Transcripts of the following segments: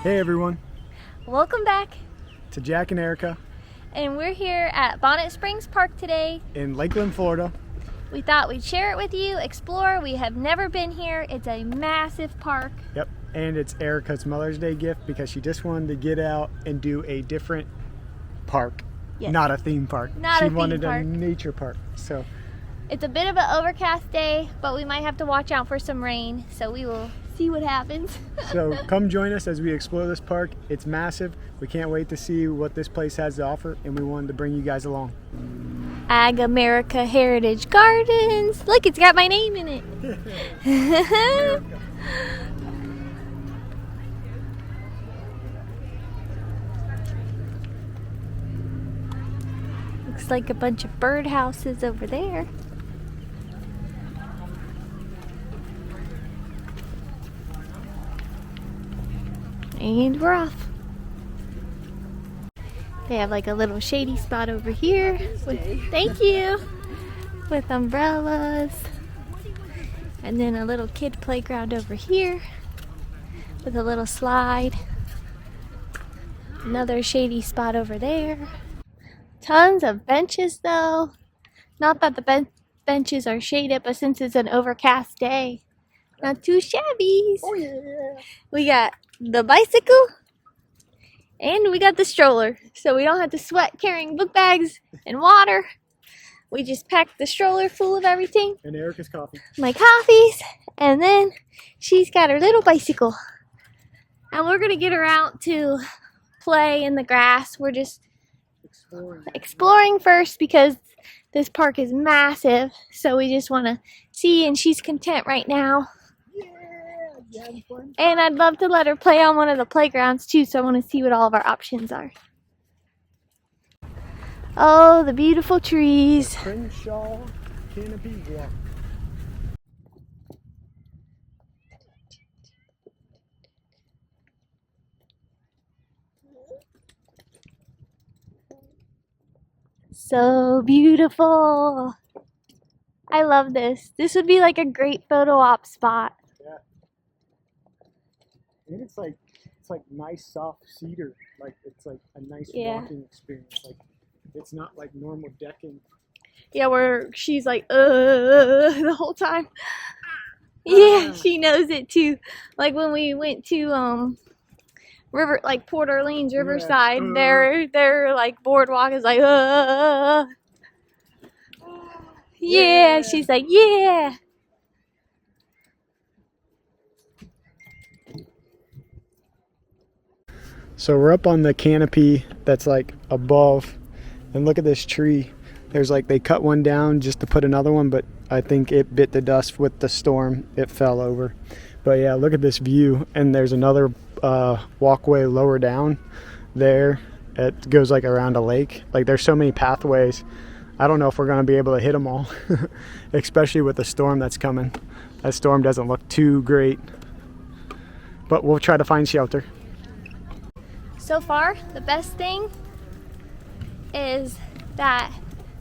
Hey everyone, Welcome back, to Jack and Erica and we're here at Bonnet Springs Park today. in Lakeland, Florida. We thought we'd share it with you, explore. We have never been here. It's a massive park. Yep, and it's Erica's Mother's Day gift because she just wanted to get out and do a different park, Yes. not a theme park. Not she a theme wanted park. a nature park. So It's a bit of an overcast day, but we might have to watch out for some rain, so we will see what happens. So come join us as we explore this park. It's massive. We can't wait to see what this place has to offer, and we wanted to bring you guys along. Ag America Heritage Gardens. Look, it's got my name in it. Looks like a bunch of birdhouses over there. And we're off. They have like a little shady spot over here. Thank you. With umbrellas. And then a little kid playground over here with a little slide. Another shady spot over there. Tons of benches though. Not that the benches are shaded, but since it's an overcast day, not too shabby. Oh yeah! We got the bicycle and we got the stroller, so we don't have to sweat carrying book bags and water. We just pack the stroller full of everything. And Erica's coffee. My coffees, and then she's got her little bicycle. And we're gonna get her out to play in the grass. We're just exploring first because this park is massive, so we just want to see, and she's content right now. And I'd love to let her play on one of the playgrounds too, so I want to see what all of our options are. Oh, the beautiful trees. Crenshaw Canopy Walk. So beautiful. I love this. This would be like a great photo op spot. Yeah. And it's like nice soft cedar. Like it's like a nice walking experience. Like it's not like normal decking. Yeah, where she's like, the whole time. Yeah, she knows it too. Like when we went to River, like Port Orleans, Riverside, their like boardwalk is like, yeah. She's like, yeah. So we're up on the canopy that's like above, and look at this tree. There's like, they cut one down just to put another one, but I think it bit the dust with the storm. It fell over. But yeah, look at this view. And there's another walkway lower down there. It goes like around a lake. Like there's so many pathways. I don't know if we're gonna be able to hit them all, especially with the storm that's coming. That storm doesn't look too great, but we'll try to find shelter. So far, the best thing is that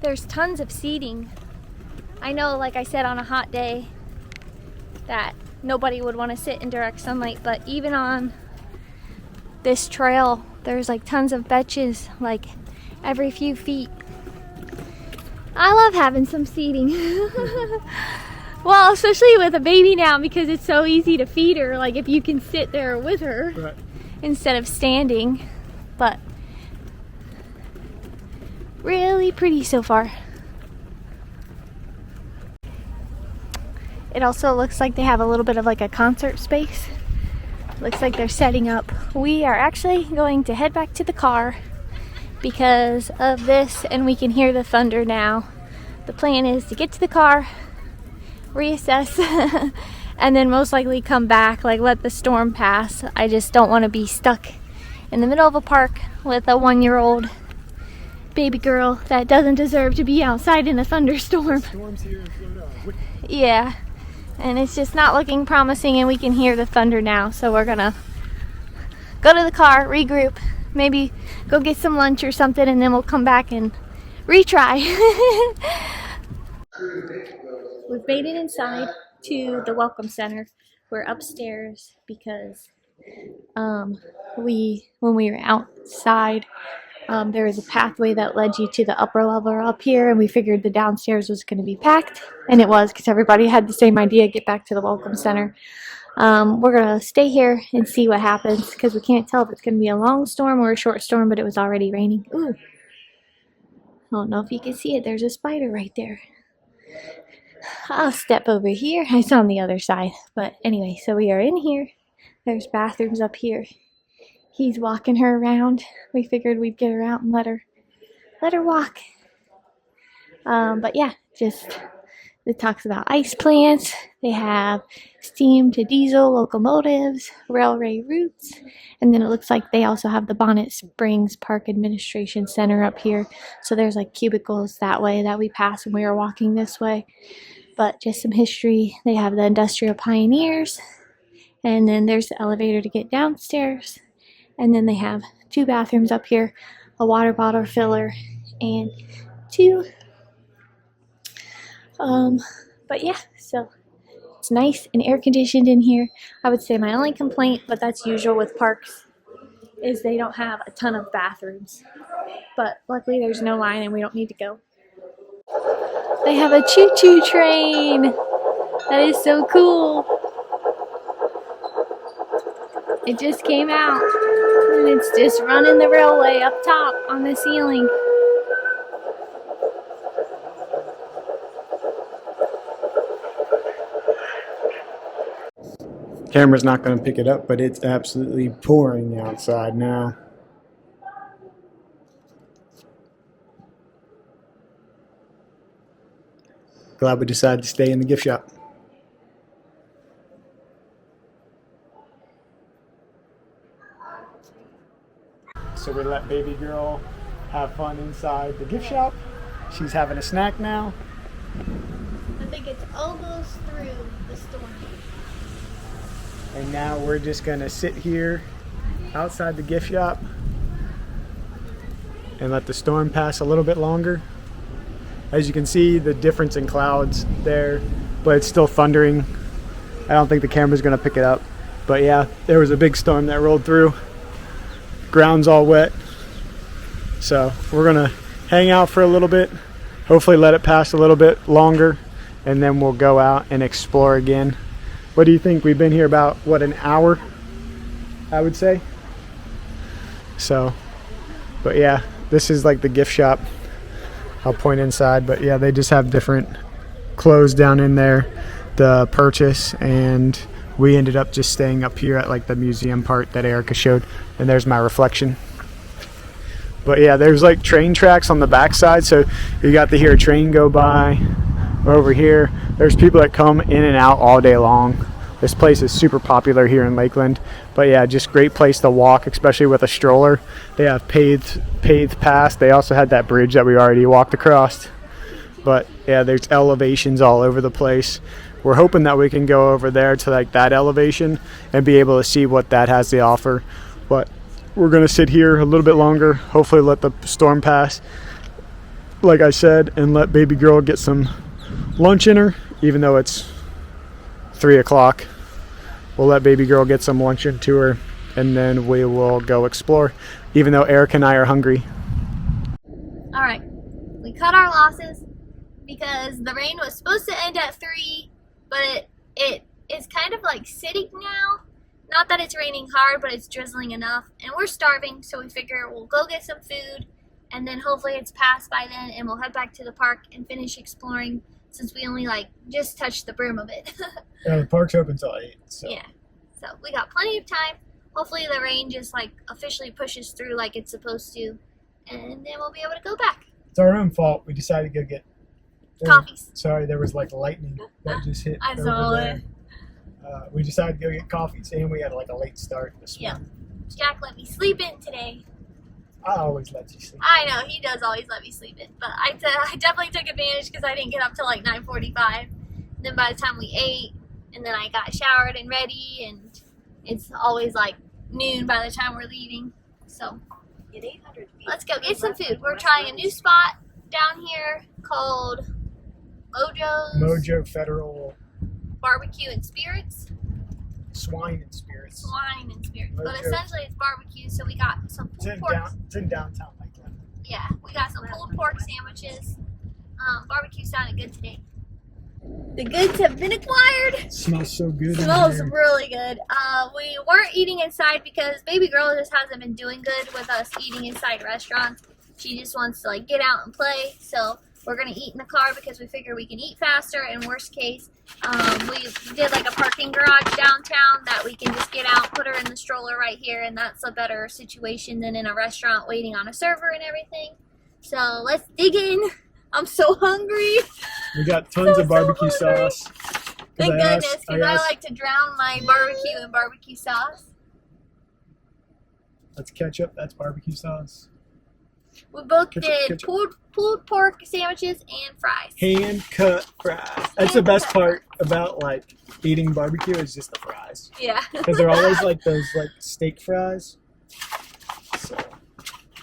there's tons of seating. I know, like I said, on a hot day that nobody would want to sit in direct sunlight, but even on this trail, there's like tons of benches, like every few feet. I love having some seating. Well, especially with a baby now, because it's so easy to feed her, like if you can sit there with her. Right. Instead of standing. But really pretty so far. It also looks like they have a little bit of like a concert space. Looks like they're setting up. We are actually going to head back to the car because of this, and we can hear the thunder now. The plan is to get to the car, reassess, and then most likely come back, like let the storm pass. I just don't want to be stuck in the middle of a park with a 1-year-old baby girl that doesn't deserve to be outside in a thunderstorm. Storms here in Florida. Yeah, and it's just not looking promising, and we can hear the thunder now, so we're gonna go to the car, regroup, maybe go get some lunch or something, and then we'll come back and retry. We've made it inside to the Welcome Center. We're upstairs because When we were outside, there was a pathway that led you to the upper level up here, and we figured the downstairs was going to be packed, and it was because everybody had the same idea, get back to the Welcome Center. We're going to stay here and see what happens because we can't tell if it's going to be a long storm or a short storm, but it was already raining. Ooh, I don't know if you can see it. There's a spider right there. I'll step over here. It's on the other side. But anyway, so we are in here. There's bathrooms up here. He's walking her around. We figured we'd get her out and let her walk. But yeah, just it talks about ice plants. They have steam to diesel locomotives, railway routes, and then it looks like they also have the Bonnet Springs Park Administration Center up here. So there's like cubicles that way that we passed when we were walking this way. But just some history. They have the industrial pioneers, and then there's the elevator to get downstairs. And then they have 2 bathrooms up here, a water bottle filler, and 2. But yeah, so it's nice and air conditioned in here. I would say my only complaint, but that's usual with parks, is they don't have a ton of bathrooms. But luckily there's no line and we don't need to go. They have a choo-choo train. That is so cool. It just came out, and it's just running the railway up top on the ceiling. Camera's not going to pick it up, but it's absolutely pouring outside now. Glad we decided to stay in the gift shop. So we let baby girl have fun inside the gift shop. She's having a snack now. I think it's almost through the storm. And now we're just gonna sit here outside the gift shop and let the storm pass a little bit longer. As you can see, the difference in clouds there, but it's still thundering. I don't think the camera's gonna pick it up. But yeah, there was a big storm that rolled through. Ground's all wet. So we're gonna hang out for a little bit, hopefully let it pass a little bit longer, and then we'll go out and explore again. What do you think? We've been here about, what, an hour, I would say. So, but yeah, this is like the gift shop. I'll point inside, but yeah, they just have different clothes down in there to purchase, and we ended up just staying up here at like the museum part that Erica showed, and there's my reflection. But yeah, there's like train tracks on the backside, so you got to hear a train go by. Over here, there's people that come in and out all day long. This place is super popular here in Lakeland. But yeah, just great place to walk, especially with a stroller. They have paved paths. They also had that bridge that we already walked across. But yeah, there's elevations all over the place. We're hoping that we can go over there to like that elevation and be able to see what that has to offer. But we're gonna sit here a little bit longer, hopefully let the storm pass, like I said, and let baby girl get some lunch in her, even though it's 3 o'clock. We'll let baby girl get some lunch into her, and then we will go explore, even though Eric and I are hungry. All right, we cut our losses because the rain was supposed to end at 3, but it is kind of like sitting now. Not that it's raining hard, but it's drizzling enough, and we're starving, so we figure we'll go get some food, and then hopefully it's passed by then, and we'll head back to the park and finish exploring, since we only like just touched the brim of it. Yeah, the park's open until 8. So. Yeah, so we got plenty of time. Hopefully the rain just like officially pushes through like it's supposed to, and then we'll be able to go back. It's our own fault. We decided to go get Coffees. Sorry, there was like lightning that just hit. I saw it. We decided to go get coffees, and we had like a late start this morning. Jack let me sleep in today. I always let you sleep. I know, he does always let me sleep in. But I definitely took advantage because I didn't get up till like 9:45. Then by the time we ate, and then I got showered and ready, and it's always like noon by the time we're leaving. So let's go get some food. We're trying a new spot down here called Mojo Federal Barbecue and Spirits. swine and spirits. Swine and spirits. No But joke. essentially it's barbecue, so we got some pulled pork. It's in downtown Lakeland. Yeah, we got some pulled pork sandwiches. Barbecue sounded good today. The goods have been acquired. It smells so good. Smells really good. We weren't eating inside because baby girl just hasn't been doing good with us eating inside restaurants. She just wants to like get out and play. So we're gonna eat in the car because we figure we can eat faster. And worst case, we did like a parking garage downtown that we can just get out, put her in the stroller right here, and that's a better situation than in a restaurant waiting on a server and everything. So let's dig in. I'm so hungry. We got tons of barbecue sauce. Thank goodness, because I like to drown my barbecue in barbecue sauce. That's ketchup. That's barbecue sauce. We both Ketchup. pulled pork sandwiches and fries. Hand cut fries. That's the best part about like eating barbecue is just the fries. Yeah. Because they're always like those like steak fries. So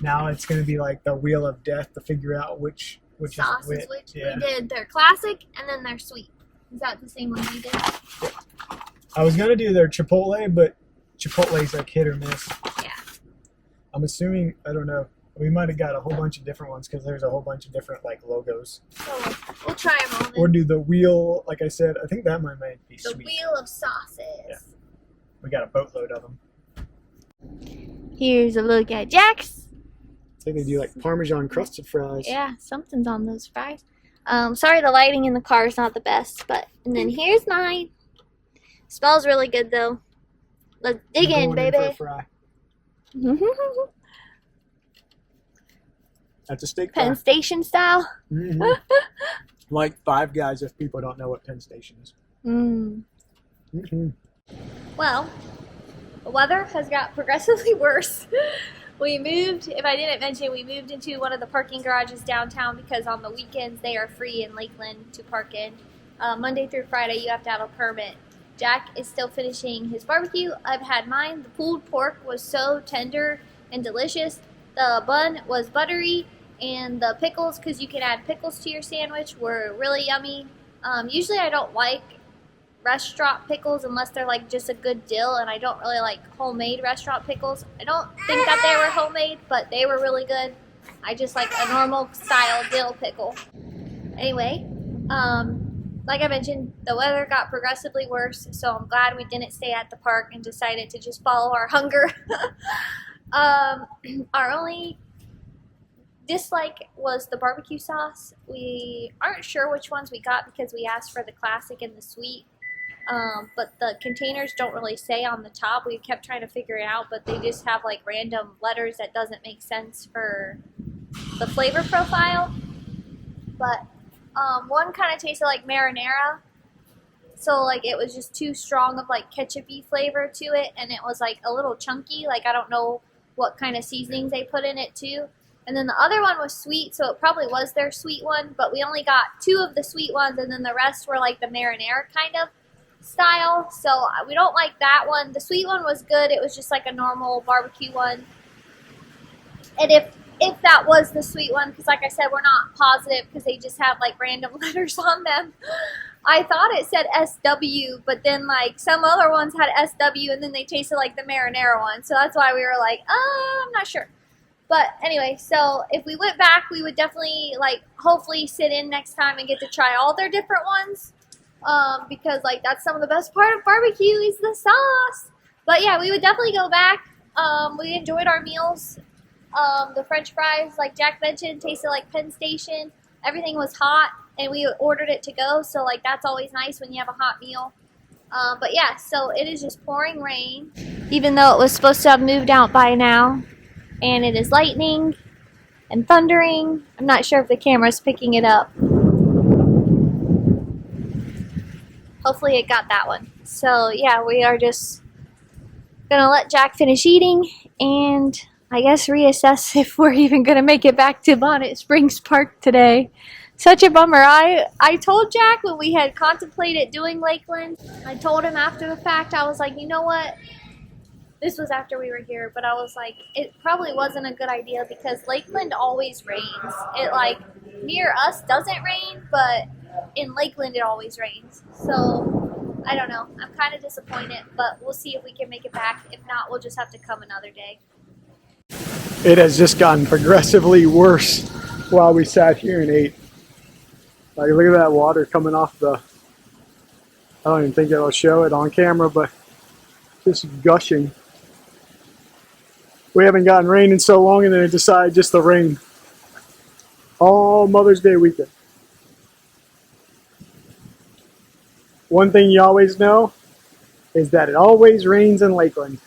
now it's gonna be like the wheel of death to figure out which Sauce is is which. Yeah. We did their classic and then their sweet. Is that the same one we did? I was gonna do their Chipotle, but Chipotle's like hit or miss. Yeah. I'm assuming, I don't know. We might have got a whole bunch of different ones because there's a whole bunch of different like logos. So we'll try them all. Or Then. do the wheel, like I said, I think that might be The sweet. wheel of sauces. Yeah. We got a boatload of them. Here's a look at Jack's. I think they do like Parmesan crusted fries. Yeah, something's on those fries. Sorry the lighting in the car is not the best, but and then here's mine. Smells really good though. Let's dig in, Going for a baby. fry. That's a steak fry. Penn Station style. Mhm. Like Five Guys if people don't know what Penn Station is. Mm. Mm-hmm. Well, the weather has got progressively worse. We moved, if I didn't mention, we moved into one of the parking garages downtown because on the weekends they are free in Lakeland to park in. Monday through Friday you have to have a permit. Jack is still finishing his barbecue. I've had mine. The pulled pork was so tender and delicious. The bun was buttery, and the pickles, because you can add pickles to your sandwich, were really yummy. Usually I don't like restaurant pickles unless they're like just a good dill, and I don't really like homemade restaurant pickles. I don't think that they were homemade, but they were really good. I just like a normal style dill pickle. Anyway, like I mentioned, the weather got progressively worse, so I'm glad we didn't stay at the park and decided to just follow our hunger. Our only dislike was the barbecue sauce. We aren't sure which ones we got because we asked for the classic and the sweet. But the containers don't really say on the top. We kept trying to figure it out, but they just have like random letters that doesn't make sense for the flavor profile. But one kind of tasted like marinara, so like it was just too strong of like ketchup-y flavor to it, and it was like a little chunky. Like I don't know what kind of seasonings they put in it too. And then the other one was sweet, so it probably was their sweet one, but we only got 2 of the sweet ones, and then the rest were like the marinara kind of style, so we don't like that one. The sweet one was good. It was just like a normal barbecue one. And if that was the sweet one, because like I said, we're not positive because they just have like random letters on them. I thought it said SW, but then like some other ones had SW, and then they tasted like the marinara one, so that's why we were like, I'm not sure. But anyway, so if we went back, we would definitely like hopefully sit in next time and get to try all their different ones. Because like that's some of the best part of barbecue is the sauce. But yeah, we would definitely go back. We enjoyed our meals. The French fries, like Jack mentioned, tasted like Penn Station. Everything was hot, and we ordered it to go. So like that's always nice when you have a hot meal. But yeah, so it is just pouring rain, even though it was supposed to have moved out by now. And it is lightning and thundering. I'm not sure if the camera's picking it up. Hopefully it got that one. So yeah, we are just gonna let Jack finish eating and I guess reassess if we're even gonna make it back to Bonnet Springs Park today. Such a bummer. I told Jack when we had contemplated doing Lakeland, I told him after the fact, I was like, you know what? This was after we were here, but I was like, it probably wasn't a good idea because Lakeland always rains. It like, near us doesn't rain, but in Lakeland it always rains. So I don't know. I'm kind of disappointed, but we'll see if we can make it back. If not, we'll just have to come another day. It has just gotten progressively worse while we sat here and ate. Like, look at that water coming off the, I don't even think it'll show it on camera, but just gushing. We haven't gotten rain in so long, and then it decided just to rain all Mother's Day weekend. One thing you always know is that it always rains in Lakeland.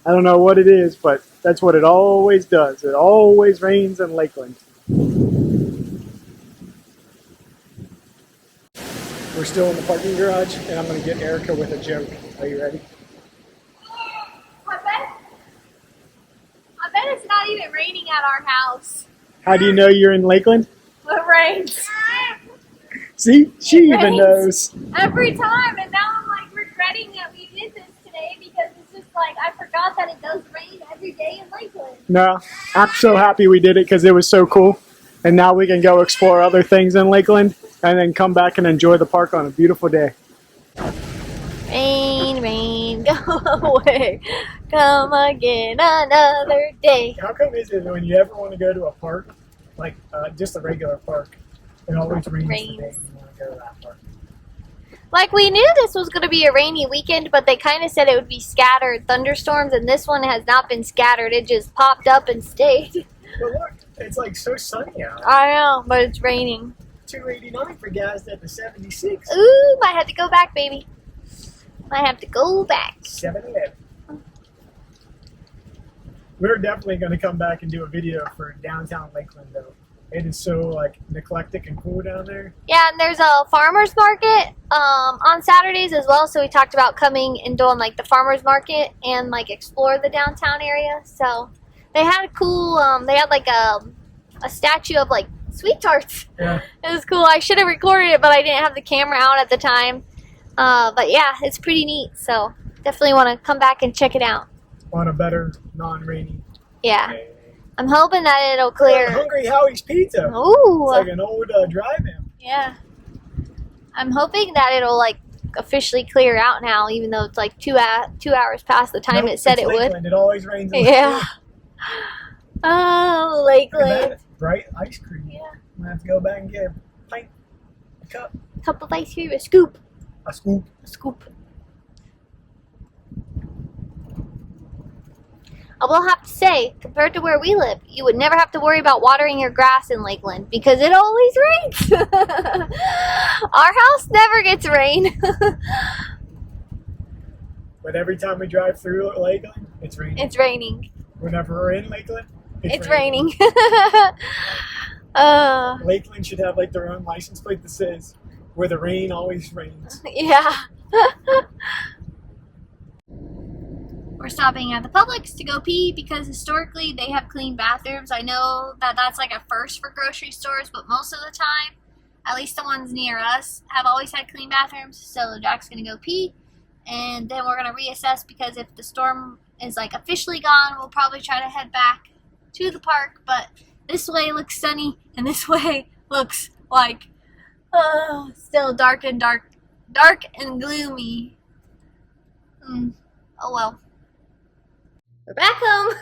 I don't know what it is, but that's what it always does. It always rains in Lakeland. We're still in the parking garage, and I'm going to get Erica with a joke. Are you ready? I bet it's not even raining at our house. How do you know you're in Lakeland? It rains. See? She even rains knows. Every time, and now I'm like regretting that we did this today because it's just like I forgot that it does rain every day in Lakeland. No, I'm so happy we did it because it was so cool. And now we can go explore other things in Lakeland and then come back and enjoy the park on a beautiful day. Rain, rain, go away. Come again another day. How come is it when you ever want to go to a park, like just a regular park, it always rains the day you want to go to that park? Like, we knew this was going to be a rainy weekend, but they kind of said it would be scattered thunderstorms, and this one has not been scattered. It just popped up and stayed. But look, it's like so sunny out. I know, but it's raining. 289 for guys at the 76. Ooh, might have to go back, baby. Might have to go back. 7-Eleven. We're definitely going to come back and do a video for downtown Lakeland, though. It is so like eclectic and cool down there. Yeah, and there's a farmer's market on Saturdays as well. So we talked about coming and doing like the farmer's market and like explore the downtown area. So they had a cool, they had like a statue of like sweet tarts. Yeah. It was cool. I should have recorded it, but I didn't have the camera out at the time. But yeah, it's pretty neat. So definitely want to come back and check it out. On a better non-rainy Yeah. day. I'm hoping that it'll clear. Hungry Howie's Pizza. Ooh. It's like an old drive-in. Yeah. I'm hoping that it'll like officially clear out now, even though it's like 2 hours past the time it said it Lakeland. would. It always rains. Yeah. Oh, Lakeland. Bright ice cream. Yeah. I'm gonna have to go back and get a pint, a cup, Cup of ice cream, a scoop. a scoop. A scoop. I will have to say, compared to where we live, you would never have to worry about watering your grass in Lakeland because it always rains. Our house never gets rain. But every time we drive through Lakeland, it's raining. It's raining. Whenever we're in Lakeland, It's raining. Lakeland should have like their own license plate that says, "Where the rain always rains." Yeah. We're stopping at the Publix to go pee because historically they have clean bathrooms. I know that that's like a first for grocery stores, but most of the time, at least the ones near us, have always had clean bathrooms. So Jack's going to go pee, and then we're going to reassess because if the storm is like officially gone, we'll probably try to head back to the park. But this way looks sunny, and this way looks like still dark and gloomy. Oh well. We're back home.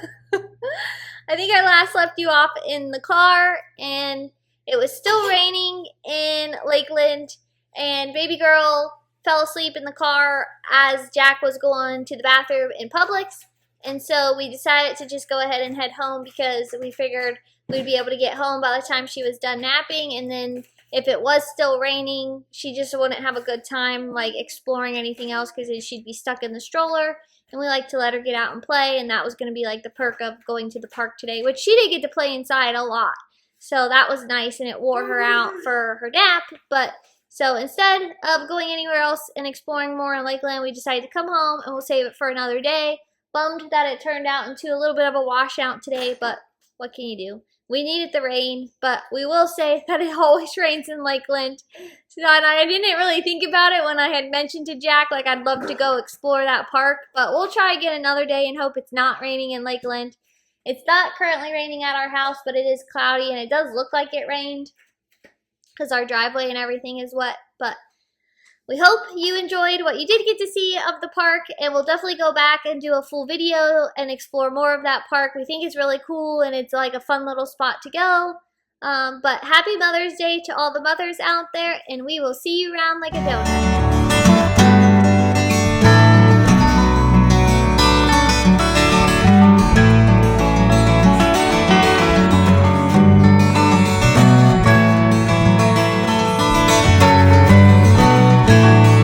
I think I last left you off in the car and it was still raining in Lakeland and baby girl fell asleep in the car as Jack was going to the bathroom in Publix. And so we decided to just go ahead and head home because we figured we'd be able to get home by the time she was done napping. And then if it was still raining, she just wouldn't have a good time like exploring anything else because she'd be stuck in the stroller. And we like to let her get out and play, and that was going to be like the perk of going to the park today, which she did get to play inside a lot. So that was nice, and it wore her out for her nap. But so instead of going anywhere else and exploring more in Lakeland, we decided to come home, and we'll save it for another day. Bummed that it turned out into a little bit of a washout today, but what can you do? We needed the rain, but we will say that it always rains in Lakeland. So, and I didn't really think about it when I had mentioned to Jack, like I'd love to go explore that park, but we'll try again another day and hope it's not raining in Lakeland. It's not currently raining at our house, but it is cloudy and it does look like it rained because our driveway and everything is wet, but We hope you enjoyed what you did get to see of the park, and we'll definitely go back and do a full video and explore more of that park. We think it's really cool, and it's like a fun little spot to go. But happy Mother's Day to all the mothers out there, and we will see you around like a donut.